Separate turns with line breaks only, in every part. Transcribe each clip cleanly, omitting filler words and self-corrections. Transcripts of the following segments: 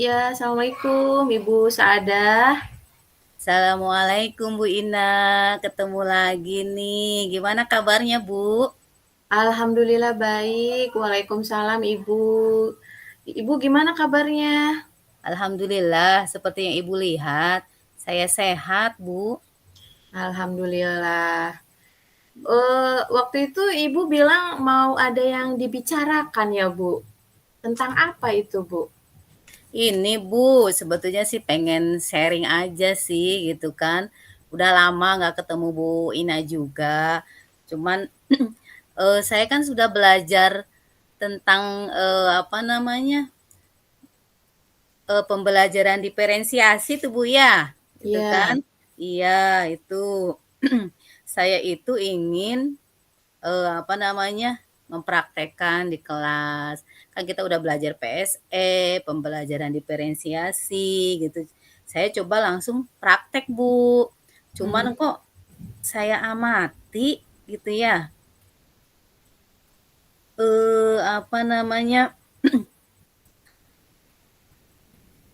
Ya, Assalamualaikum Ibu Saadah.
Assalamualaikum Bu Ina, ketemu lagi nih. Gimana kabarnya Bu?
Alhamdulillah baik. Waalaikumsalam Ibu. Ibu gimana kabarnya?
Alhamdulillah, seperti yang Ibu lihat, saya sehat Bu.
Alhamdulillah. Waktu itu Ibu bilang mau ada yang dibicarakan ya Bu. Tentang apa itu Bu?
Ini Bu, sebetulnya sih pengen sharing aja sih gitu kan. Udah lama nggak ketemu Bu Ina juga. Cuman saya kan sudah belajar tentang apa namanya pembelajaran diferensiasi tuh Bu ya, gitu
Ya,
kan? Iya itu saya itu ingin apa namanya, mempraktekkan di kelas. Kan kita udah belajar PSE, pembelajaran diferensiasi gitu. Saya coba langsung praktek, Bu.
hmm,
Cuman kok saya amati gitu ya, apa namanya,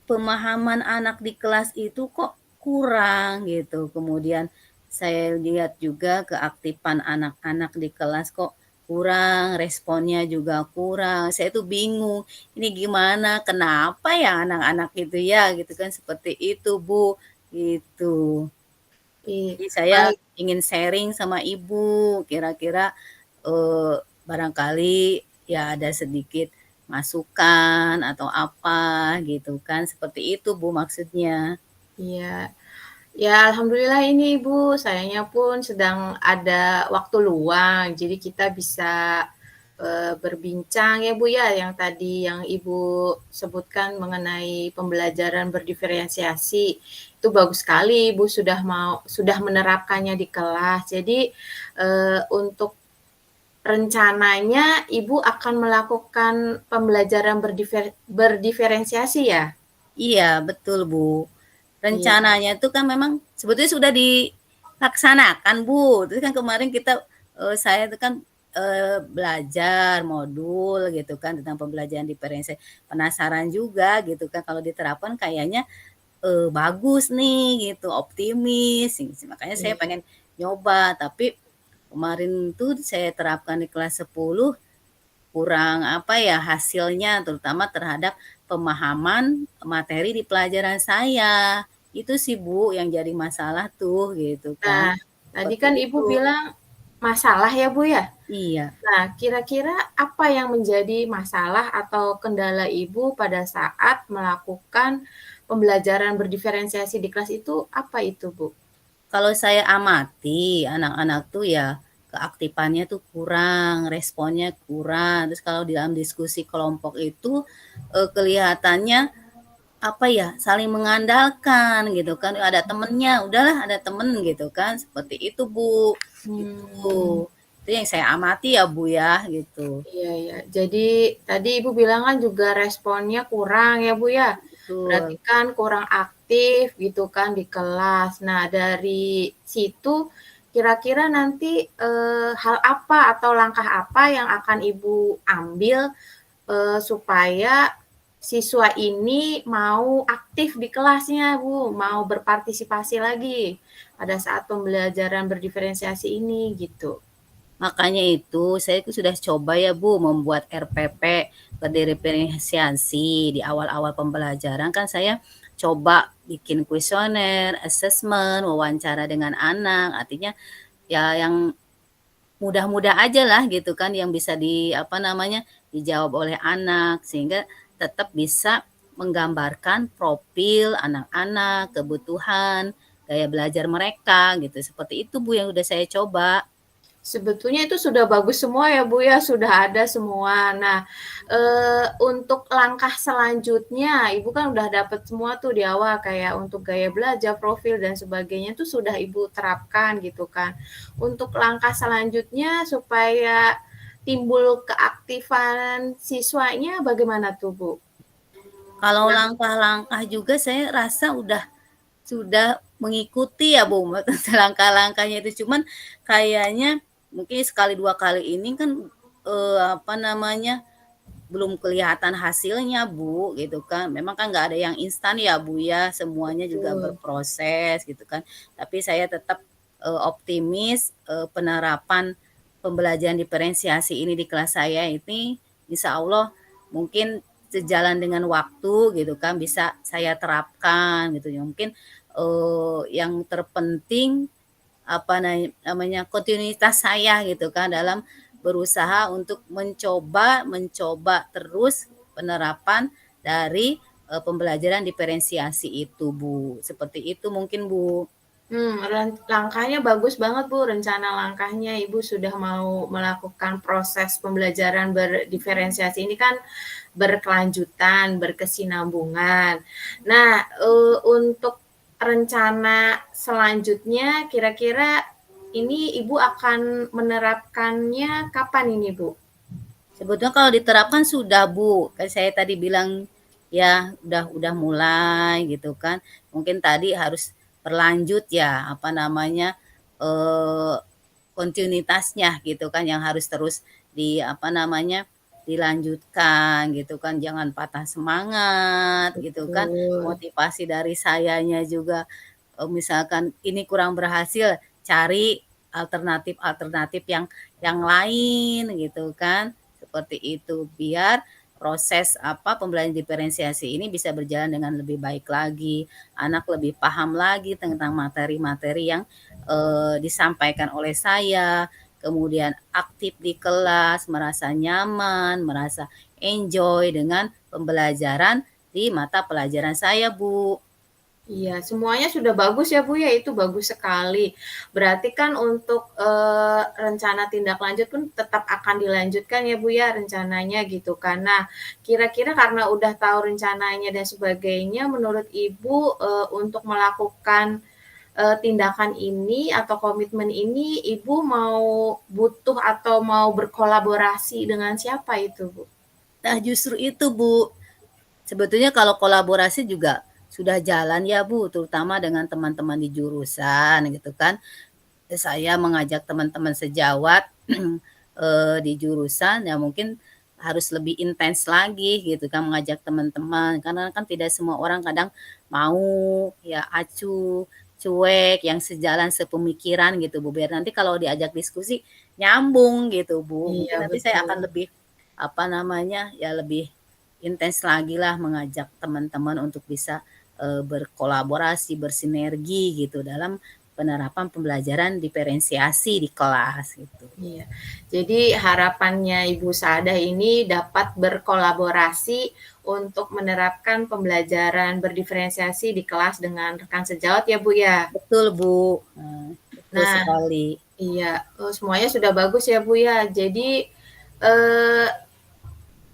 pemahaman anak di kelas itu kok kurang gitu. Kemudian saya lihat juga keaktifan anak-anak di kelas kok kurang, responnya juga kurang. Saya tuh bingung, ini gimana, kenapa ya anak-anak itu ya gitu kan seperti itu Bu, gitu. Jadi saya
baik.
ingin sharing sama Ibu, kira-kira eh, barangkali ya ada sedikit masukan atau apa gitu kan. Seperti itu Bu maksudnya.
Ya, ya Alhamdulillah ini Ibu, sayanya pun sedang ada waktu luang, jadi kita bisa berbincang ya Bu ya, yang tadi yang Ibu sebutkan mengenai pembelajaran berdiferensiasi. Itu bagus sekali Ibu sudah menerapkannya di kelas. Jadi untuk rencananya Ibu akan melakukan pembelajaran berdiferensiasi ya?
Iya betul Bu.
Iya.
Rencananya itu kan memang sebetulnya sudah dilaksanakan Bu. Terus kan kemarin kita saya itu kan belajar modul gitu kan tentang pembelajaran diferensiasi. Penasaran juga gitu kan kalau diterapkan kayaknya bagus nih gitu, optimis. Makanya saya
Iya.
pengen nyoba, tapi kemarin tuh saya terapkan di kelas 10 kurang apa ya hasilnya terutama terhadap pemahaman materi di pelajaran saya. Itu sih Bu yang jadi masalah tuh gitu kan.
Nah, tadi
Seperti
kan Ibu
itu.
bilang masalah ya, Bu, ya?
Iya.
Nah, kira-kira apa yang menjadi masalah atau kendala Ibu pada saat melakukan pembelajaran berdiferensiasi di kelas itu, apa itu, Bu?
Kalau saya amati anak-anak tuh ya keaktifannya tuh kurang, responnya kurang. Terus kalau dalam diskusi kelompok itu kelihatannya apa ya saling mengandalkan gitu kan ada temennya udahlah ada temen gitu kan seperti itu Bu
Hmm,
itu yang saya amati ya Bu ya gitu
iya ya. Jadi tadi Ibu bilang kan juga responnya kurang ya, Bu, ya? Berarti
betul.
kan kurang aktif gitu kan di kelas. Nah, dari situ kira-kira nanti hal apa atau langkah apa yang akan Ibu ambil supaya siswa ini mau aktif di kelasnya, Bu, mau berpartisipasi lagi pada saat pembelajaran berdiferensiasi ini gitu.
Makanya itu saya itu sudah coba ya Bu membuat RPP berdiferensiasi di awal-awal pembelajaran kan saya coba bikin kuesioner, assessment, wawancara dengan anak artinya ya yang mudah-mudah aja lah gitu kan yang bisa di apa namanya dijawab oleh anak sehingga tetap bisa menggambarkan profil anak-anak, kebutuhan, gaya belajar mereka gitu. Seperti itu Bu yang udah saya coba.
Sebetulnya itu sudah bagus semua ya, Bu, ya, sudah ada semua. Nah, untuk langkah selanjutnya, Ibu kan udah dapat semua tuh di awal kayak untuk gaya belajar, profil, dan sebagainya itu sudah Ibu terapkan gitu kan. Untuk langkah selanjutnya supaya timbul keaktifan siswanya bagaimana tuh, Bu?
Kalau
Nah,
langkah-langkah juga saya rasa sudah mengikuti ya Bu langkah-langkahnya itu cuman kayaknya mungkin sekali dua kali ini kan apa namanya belum kelihatan hasilnya, Bu, gitu kan. Memang kan nggak ada yang instan ya, Bu, ya, semuanya juga
Betul.
berproses gitu kan. Tapi saya tetap, optimis, penerapan pembelajaran diferensiasi ini di kelas saya ini insya Allah mungkin sejalan dengan waktu gitu kan bisa saya terapkan gitu ya. Mungkin, yang terpenting apa namanya, kontinuitas saya gitu kan dalam berusaha untuk mencoba mencoba terus penerapan dari, pembelajaran diferensiasi itu, Bu. Seperti itu mungkin, Bu.
Langkahnya bagus banget, Bu, rencana langkahnya Ibu sudah mau melakukan proses pembelajaran berdiferensiasi ini kan berkelanjutan, berkesinambungan. Nah, untuk rencana selanjutnya kira-kira ini Ibu akan menerapkannya kapan ini, Bu?
Sebetulnya kalau diterapkan sudah, Bu. Kan saya tadi bilang ya udah mulai gitu kan. Mungkin tadi harus berlanjut ya, apa namanya, eee, kontinuitasnya gitu kan yang harus terus apa namanya, dilanjutkan gitu kan. Jangan patah semangat gitu kan.
Betul.
Motivasi dari sayanya juga, misalkan ini kurang berhasil, cari alternatif-alternatif yang lain gitu kan. Seperti itu, biar proses pembelajaran diferensiasi ini bisa berjalan dengan lebih baik lagi, anak lebih paham lagi tentang materi-materi yang, disampaikan oleh saya, kemudian aktif di kelas, merasa nyaman, merasa enjoy dengan pembelajaran di mata pelajaran saya, Bu.
Iya, semuanya sudah bagus ya, Bu, ya, itu bagus sekali. Berarti kan untuk, rencana tindak lanjut pun tetap akan dilanjutkan ya, Bu, ya, rencananya gitu kan. Nah, kira-kira karena udah tahu rencananya dan sebagainya, menurut Ibu, untuk melakukan, tindakan ini atau komitmen ini, Ibu mau butuh atau mau berkolaborasi dengan siapa itu, Bu?
Nah, justru itu, Bu. Sebetulnya kalau kolaborasi juga sudah jalan ya, Bu, terutama dengan teman-teman di jurusan gitu kan. Saya mengajak teman-teman sejawat, di jurusan ya mungkin harus lebih intens lagi gitu kan mengajak teman-teman, karena kan tidak semua orang kadang mau ya acuh, cuek, yang sejalan sepemikiran gitu, Bu, biar nanti kalau diajak diskusi nyambung gitu, Bu. Mungkin
Iya,
nanti saya
betul.
akan lebih, apa namanya, ya lebih intens lagi lah mengajak teman-teman untuk bisa, berkolaborasi, bersinergi gitu dalam penerapan pembelajaran diferensiasi di kelas gitu.
Iya. Jadi harapannya Ibu Saadah ini dapat berkolaborasi untuk menerapkan pembelajaran berdiferensiasi di kelas dengan rekan sejawat ya, Bu, ya?
Betul, Bu, betul
Nah,
sekali.
iya, semuanya sudah bagus ya, Bu, ya. Jadi, eee,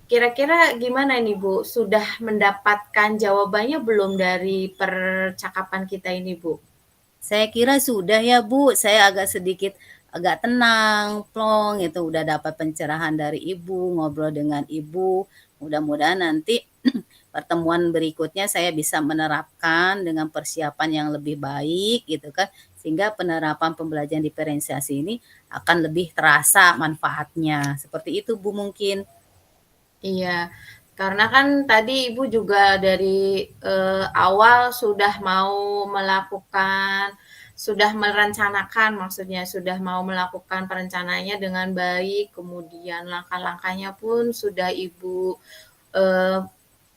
kira-kira gimana nih, Bu, sudah mendapatkan jawabannya belum dari percakapan kita ini, Bu?
Saya kira sudah ya, Bu, saya agak sedikit agak tenang, plong gitu, udah dapat pencerahan dari Ibu, ngobrol dengan Ibu. Mudah-mudahan nanti pertemuan berikutnya saya bisa menerapkan dengan persiapan yang lebih baik gitu kan, sehingga penerapan pembelajaran diferensiasi ini akan lebih terasa manfaatnya. Seperti itu, Bu, mungkin.
Iya, karena kan tadi Ibu juga dari, awal sudah mau melakukan sudah merencanakan maksudnya, sudah mau melakukan perencanaannya dengan baik, kemudian langkah-langkahnya pun sudah Ibu, eee,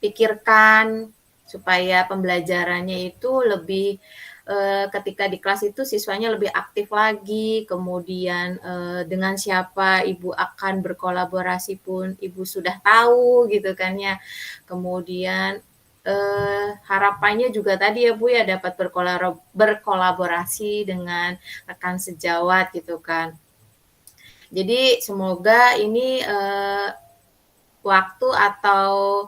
pikirkan supaya pembelajarannya itu lebih ketika di kelas itu siswanya lebih aktif lagi, kemudian, dengan siapa Ibu akan berkolaborasi pun Ibu sudah tahu gitu kan ya. Kemudian, harapannya juga tadi ya Bu ya dapat berkolaborasi dengan rekan sejawat gitu kan. Jadi semoga ini, waktu atau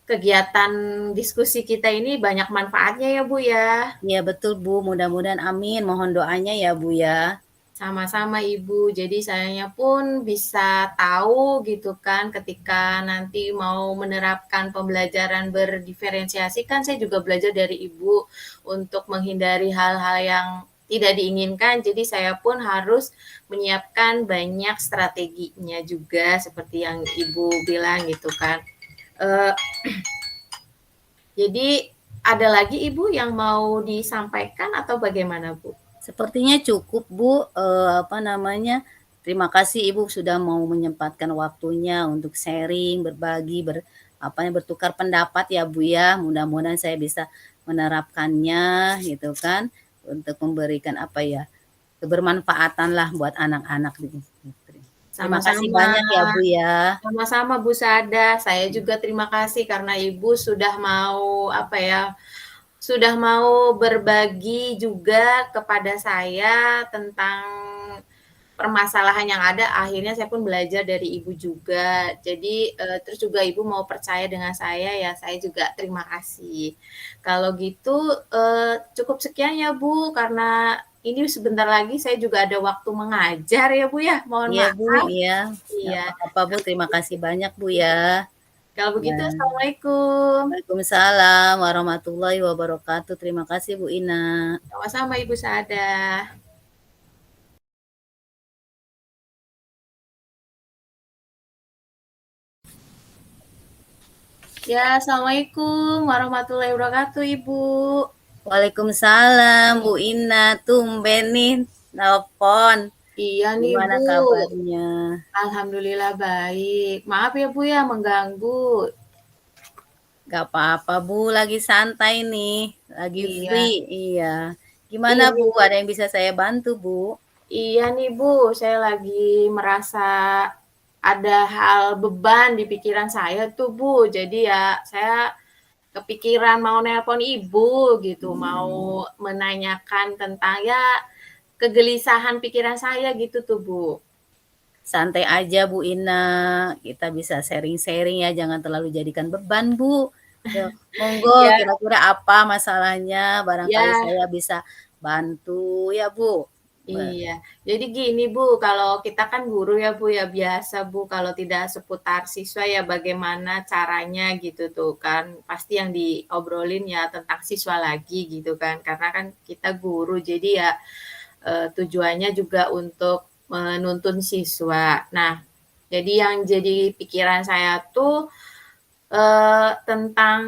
kegiatan diskusi kita ini banyak manfaatnya ya Bu ya.
Iya betul, Bu, mudah-mudahan amin, mohon doanya ya, Bu, ya.
Sama-sama Ibu. Jadi sayanya pun bisa tahu gitu kan ketika nanti mau menerapkan pembelajaran berdiferensiasi kan saya juga belajar dari Ibu untuk menghindari hal-hal yang tidak diinginkan, jadi saya pun harus menyiapkan banyak strateginya juga seperti yang Ibu bilang gitu kan. Jadi ada lagi Ibu yang mau disampaikan atau bagaimana Bu?
Sepertinya cukup Bu, apa namanya, terima kasih Ibu sudah mau menyempatkan waktunya untuk sharing, berbagi, bertukar pendapat ya Bu ya. Mudah-mudahan saya bisa menerapkannya gitu kan, untuk memberikan apa ya, kebermanfaatan lah buat anak-anak gitu. Terima kasih
Sama-sama.
banyak ya Bu ya.
Sama-sama Bu Sada, saya juga terima kasih karena Ibu sudah mau apa ya, sudah mau berbagi juga kepada saya tentang permasalahan yang ada. Akhirnya saya pun belajar dari Ibu juga. Jadi terus juga Ibu mau percaya dengan saya ya, saya juga terima kasih. Kalau gitu cukup sekian ya Bu, karena ini sebentar lagi saya juga ada waktu mengajar ya Bu ya. Mohon
Iya Bu,
maaf.
iya. Nggak
Iya.
apa-apa Bu, terima kasih banyak Bu ya.
Kalau
Ya.
begitu, Assalamualaikum.
Waalaikumsalam warahmatullahi wabarakatuh. Terima kasih Bu Ina.
Sama-sama Ibu Saada. Ya, Assalamualaikum warahmatullahi wabarakatuh, Ibu.
Waalaikumsalam Bu Ina. Tumben nih nelpon.
Iya nih,
Gimana
Bu.
kabarnya?
Alhamdulillah baik. Maaf ya, Bu ya, mengganggu.
Gak apa-apa Bu, lagi santai nih. Lagi
Iya,
free. Iya. Gimana
ini
Bu? Ada yang bisa saya bantu Bu?
iya nih, Bu. Saya lagi merasa ada hal beban di pikiran saya tuh, Bu. Jadi ya, saya kepikiran mau nelpon Ibu gitu, mau menanyakan tentang ya kegelisahan pikiran saya gitu tuh, Bu.
Santai aja Bu Ina. Kita bisa sharing-sharing ya. Jangan terlalu jadikan beban Bu. Ya, monggo
Ya,
kira-kira apa masalahnya? Barangkali
ya,
saya bisa bantu ya Bu.
iya. Jadi gini Bu, kalau kita kan guru ya Bu ya, biasa Bu kalau tidak seputar siswa ya bagaimana caranya gitu tuh kan. Pasti yang diobrolin ya tentang siswa lagi gitu kan. Karena kan kita guru jadi ya tujuannya juga untuk menuntun siswa. Nah, jadi yang jadi pikiran saya tuh tentang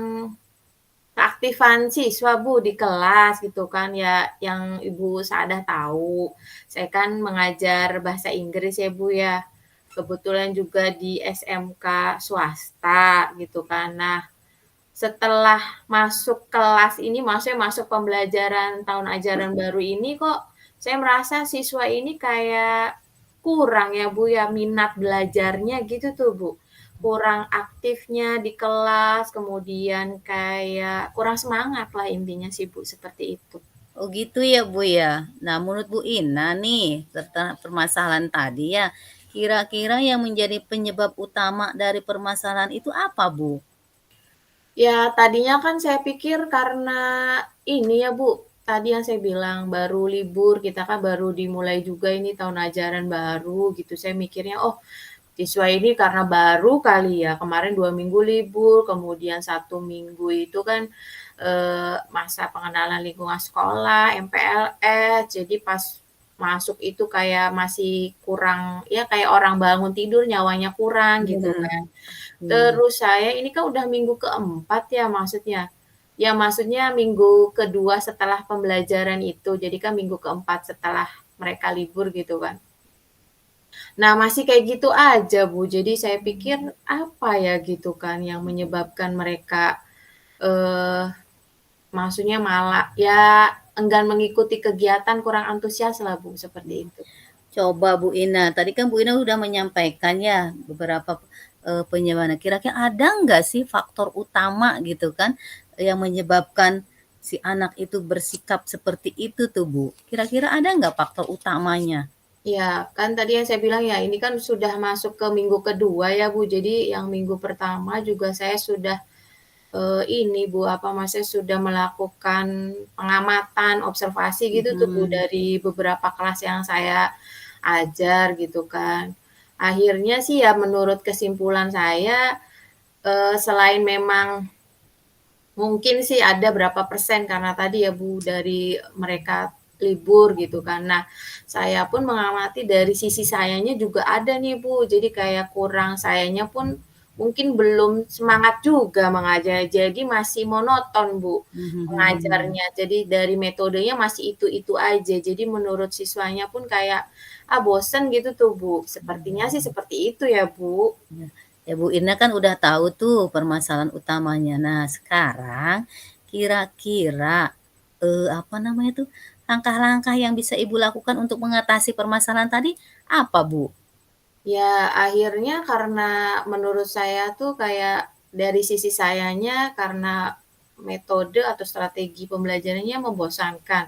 keaktifan siswa Bu di kelas gitu kan ya, yang Ibu Saadah tahu, saya kan mengajar bahasa Inggris ya Bu ya, kebetulan juga di SMK swasta gitu kan. Nah, setelah masuk kelas ini, maksudnya masuk pembelajaran tahun ajaran baru ini kok saya merasa siswa ini kayak kurang ya Bu ya, minat belajarnya gitu tuh Bu. Kurang aktifnya di kelas, kemudian kayak kurang semangat lah intinya sih Bu, seperti itu.
Oh gitu ya Bu ya. Nah menurut Bu Ina nih, tentang permasalahan tadi ya, kira-kira yang menjadi penyebab utama dari permasalahan itu apa Bu?
Ya tadinya kan saya pikir karena ini ya Bu, tadi yang saya bilang baru libur, kita kan baru dimulai juga ini tahun ajaran baru gitu, saya mikirnya, "Oh siswa ini karena baru kali ya, kemarin 2 minggu libur, kemudian 1 minggu itu kan, masa pengenalan lingkungan sekolah, MPLS, jadi pas masuk itu kayak masih kurang ya kayak orang bangun tidur nyawanya kurang gitu
Benar.
kan.
Iya.
Terus saya ini kan udah minggu keempat ya maksudnya. Ya maksudnya minggu kedua setelah pembelajaran itu, jadi kan minggu keempat setelah mereka libur gitu kan. Nah, masih kayak gitu aja, Bu. Jadi saya pikir apa ya gitu kan yang menyebabkan mereka, eee, maksudnya malah ya enggan mengikuti kegiatan, kurang antusias lah, Bu, seperti itu.
Coba Bu Ina, tadi kan Bu Ina udah menyampaikan ya beberapa, penyebabnya. Kira-kira ada nggak sih faktor utama gitu kan, yang menyebabkan si anak itu bersikap seperti itu tuh Bu? Kira-kira ada nggak faktor utamanya?
Ya, kan tadi yang saya bilang ya, ini kan sudah masuk ke minggu kedua ya, Bu. Jadi yang minggu pertama juga saya sudah, ini Bu, apa, maksudnya sudah melakukan pengamatan, observasi gitu tuh Bu,
Mhm.
dari beberapa kelas yang saya ajar gitu kan. Akhirnya sih ya menurut kesimpulan saya, selain memang mungkin sih ada berapa persen karena tadi ya Bu, dari mereka libur gitu kan. Nah, saya pun mengamati dari sisi sayanya juga ada nih Bu, jadi kayak kurang sayanya pun mungkin belum semangat juga mengajar, jadi masih monoton Bu
Mhm.
mengajarnya. Jadi dari metodenya masih itu-itu aja, jadi menurut siswanya pun kayak, ah bosen gitu tuh Bu, sepertinya sih seperti itu ya Bu.
Ya. Ya, Bu Ina kan udah tahu tuh permasalahan utamanya. Nah, sekarang kira-kira, apa namanya tuh, langkah-langkah yang bisa Ibu lakukan untuk mengatasi permasalahan tadi apa, Bu?
Ya, akhirnya karena menurut saya tuh kayak dari sisi sayanya karena metode atau strategi pembelajarannya membosankan.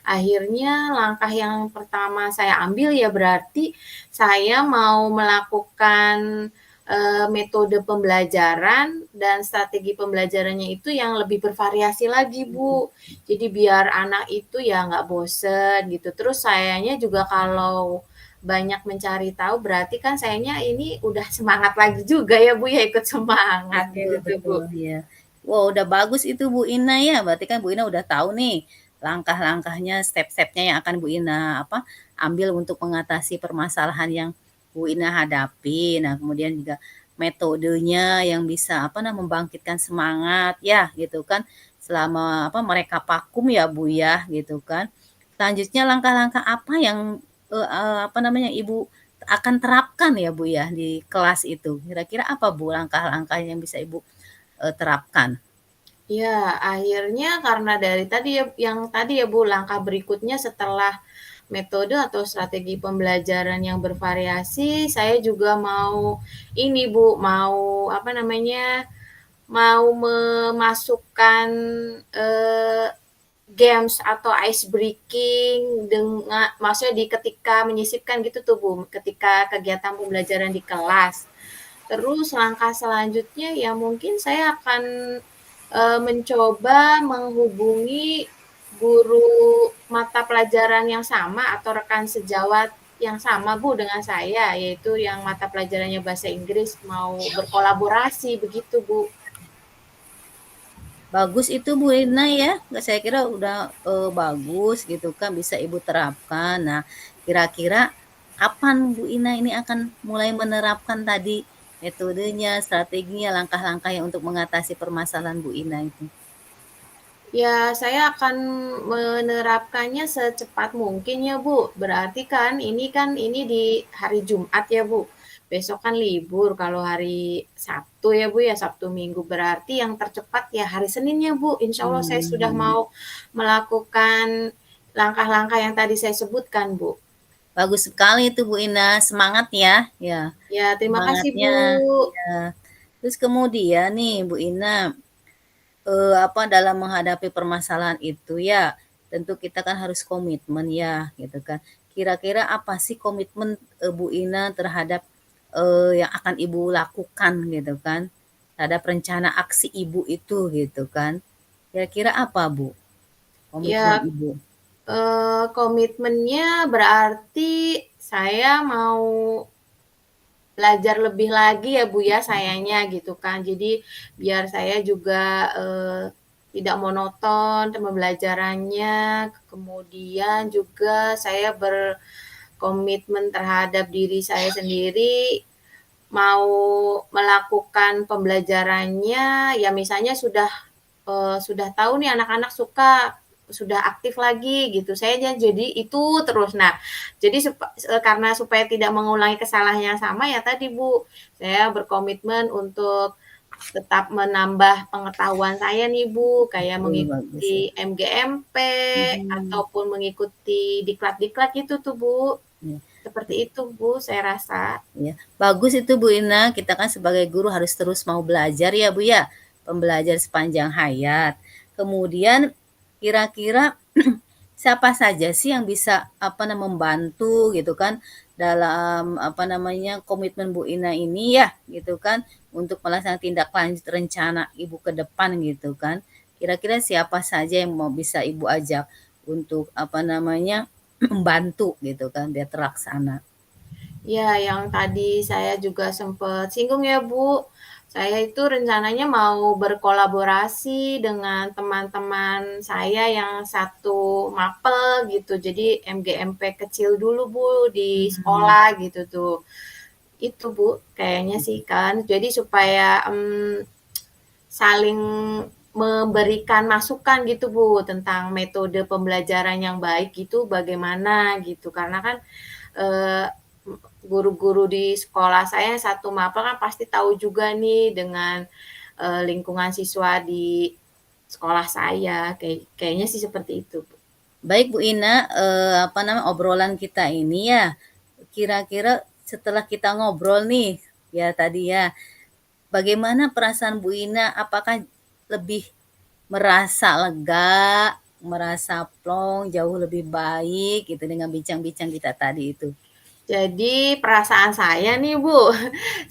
Akhirnya langkah yang pertama saya ambil ya berarti saya mau melakukan metode pembelajaran dan strategi pembelajarannya itu yang lebih bervariasi lagi, Bu. Jadi biar anak itu ya nggak bosen gitu. Terus sayanya juga kalau banyak mencari tahu berarti kan sayanya ini udah semangat lagi juga ya Bu ya, ikut semangat
Betul
gitu tuh Bu.
betul, iya. Wah, udah bagus itu Bu Ina ya, berarti kan Bu Ina udah tahu nih langkah-langkahnya, step-stepnya yang akan Bu Ina apa, ambil untuk mengatasi permasalahan yang Bu Ina hadapi. Nah, kemudian juga metodenya yang bisa apa membangkitkan semangat ya gitu kan, selama apa mereka vakum ya Bu ya, gitu kan. Selanjutnya langkah-langkah apa yang, apa namanya, Ibu akan terapkan ya Bu ya di kelas itu? Kira-kira apa Bu langkah-langkah yang bisa Ibu, terapkan?
Ya, akhirnya karena dari tadi ya yang tadi ya Bu, langkah berikutnya setelah metode atau strategi pembelajaran yang bervariasi, saya juga mau ini Bu, mau apa namanya, mau memasukkan, eee, games atau ice breaking dengan maksudnya di ketika menyisipkan gitu tuh Bu, ketika kegiatan pembelajaran di kelas. Terus langkah selanjutnya ya mungkin saya akan, mencoba menghubungi guru mata pelajaran yang sama atau rekan sejawat yang sama Bu dengan saya, yaitu yang mata pelajarannya bahasa Inggris mau berkolaborasi begitu Bu.
Bagus itu Bu Rina ya, saya kira udah, bagus gitu kan bisa Ibu terapkan. Nah, kira-kira kapan Bu Ina ini akan mulai menerapkan tadi metodenya, strateginya, langkah-langkahnya untuk mengatasi permasalahan Bu Ina itu?
Ya, saya akan menerapkannya secepat mungkin ya, Bu. Berarti kan ini di hari Jumat ya, Bu. Besok kan libur kalau hari Sabtu ya, Bu ya, Sabtu Minggu. Berarti yang tercepat ya hari Senin ya, Bu. Insya Allah saya sudah
Mmm.
mau melakukan langkah-langkah yang tadi saya sebutkan, Bu.
Bagus sekali itu Bu Ina, semangat ya, ya.
Ya, terima kasih,
Semangatnya
Bu.
ya. Terus kemudian nih Bu Ina, apa, dalam menghadapi permasalahan itu ya, tentu kita kan harus komitmen ya, gitu kan. Kira-kira apa sih komitmen, Bu Ina terhadap, yang akan Ibu lakukan gitu kan, terhadap rencana aksi Ibu itu gitu kan. Kira-kira apa Bu, komitmen
Ya,
Ibu?
komitmennya berarti saya mau belajar lebih lagi ya Bu ya sayanya gitu kan. Jadi biar saya juga, tidak monoton pembelajarannya, kemudian juga saya berkomitmen terhadap diri saya sendiri, mau melakukan pembelajarannya ya misalnya sudah tahu nih anak-anak suka, sudah aktif lagi gitu, saya jadi itu terus. Nah, jadi karena supaya tidak mengulangi kesalahan yang sama ya tadi Bu, saya berkomitmen untuk tetap menambah pengetahuan saya nih Bu, kayak
Bagus ya.
mengikuti MGMP
Mhm,
ataupun mengikuti diklat-diklat gitu tuh Bu.
iya.
Seperti itu Bu, saya rasa.
Iya, bagus itu Bu Ina, kita kan sebagai guru harus terus mau belajar ya Bu ya, pembelajar sepanjang hayat. Kemudian kira-kira siapa saja sih yang bisa apa membantu gitu kan dalam apa namanya komitmen Bu Ina ini ya gitu kan untuk melaksanakan tindak lanjut rencana Ibu ke depan gitu kan. Kira-kira siapa saja yang mau bisa Ibu ajak untuk apa namanya membantu gitu kan biar terlaksana.
Ya, yang tadi saya juga sempat singgung ya, Bu. Saya itu rencananya mau berkolaborasi dengan teman-teman saya yang satu mapel gitu. Jadi MGMP kecil dulu Bu di
Hmm.
sekolah gitu tuh. Itu Bu, kayaknya sih kan. Jadi supaya saling memberikan masukan gitu Bu tentang metode pembelajaran yang baik gitu bagaimana gitu. Karena kan eh, guru-guru di sekolah saya satu mapel kan pasti tahu juga nih dengan lingkungan siswa di sekolah saya. Kayaknya sih seperti itu.
Baik Bu Ina, apa namanya, obrolan kita ini ya, kira-kira setelah kita ngobrol nih, ya tadi ya, bagaimana perasaan Bu Ina? Apakah lebih merasa lega, merasa plong, jauh lebih baik gitu dengan bincang-bincang kita tadi itu?
Jadi perasaan saya nih Bu,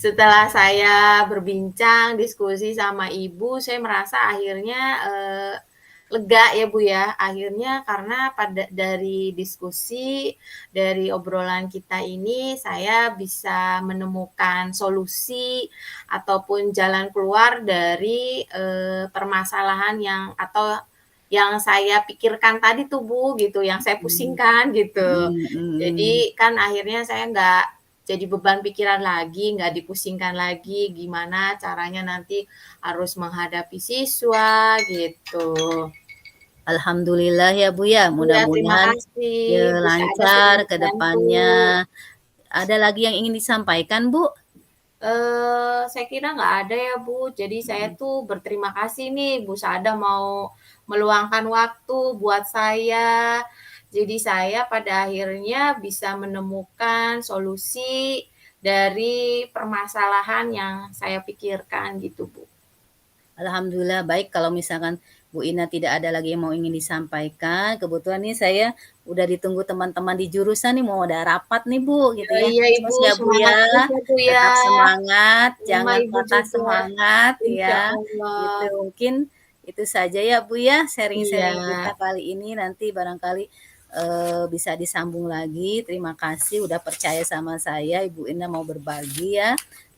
setelah saya berbincang, diskusi sama Ibu, saya merasa akhirnya lega ya Bu ya. Akhirnya karena dari diskusi, dari obrolan kita ini, saya bisa menemukan solusi ataupun jalan keluar dari permasalahan yang saya pikirkan tadi tuh Bu gitu, yang saya
Mhm,
pusingkan gitu.
mhm mhm.
Jadi kan akhirnya saya nggak jadi beban pikiran lagi, nggak dipusingkan lagi gimana caranya nanti harus menghadapi siswa gitu.
Alhamdulillah ya Bu ya,
Iya, terima
mudah-mudahan
kasih
ya
bisa ada
lancar
sedikit
ke
bantu.
depannya. Ada lagi yang ingin disampaikan Bu?
Saya kira nggak ada ya Bu. Jadi saya
Mhm.
tuh berterima kasih nih Bu Sada mau meluangkan waktu buat saya. Jadi saya pada akhirnya bisa menemukan solusi dari permasalahan yang saya pikirkan gitu Bu.
Alhamdulillah baik kalau misalkan Bu Ina tidak ada lagi yang mau ingin disampaikan, kebetulan nih saya udah ditunggu teman-teman di jurusan nih mau ada rapat nih Bu, gitu
Oh
ya.
iya Ibu,
Sukses ya Bu
semangat
ya,
terus ya Bu ya.
tetap semangat,
Sama
jangan
Ibu
patah
juga.
semangat
Insya
ya, gitu.
Allah.
Mungkin itu saja ya Bu ya,
Iya.
sharing-sharing kita kali ini, nanti barangkali, bisa disambung lagi. Terima kasih udah percaya sama saya, Ibu Ina mau berbagi ya,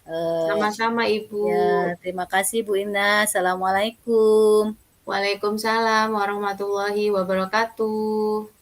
eee
Sama-sama Ibu.
ya, terima kasih Bu Ina. Assalamualaikum.
Waalaikumsalam warahmatullahi wabarakatuh.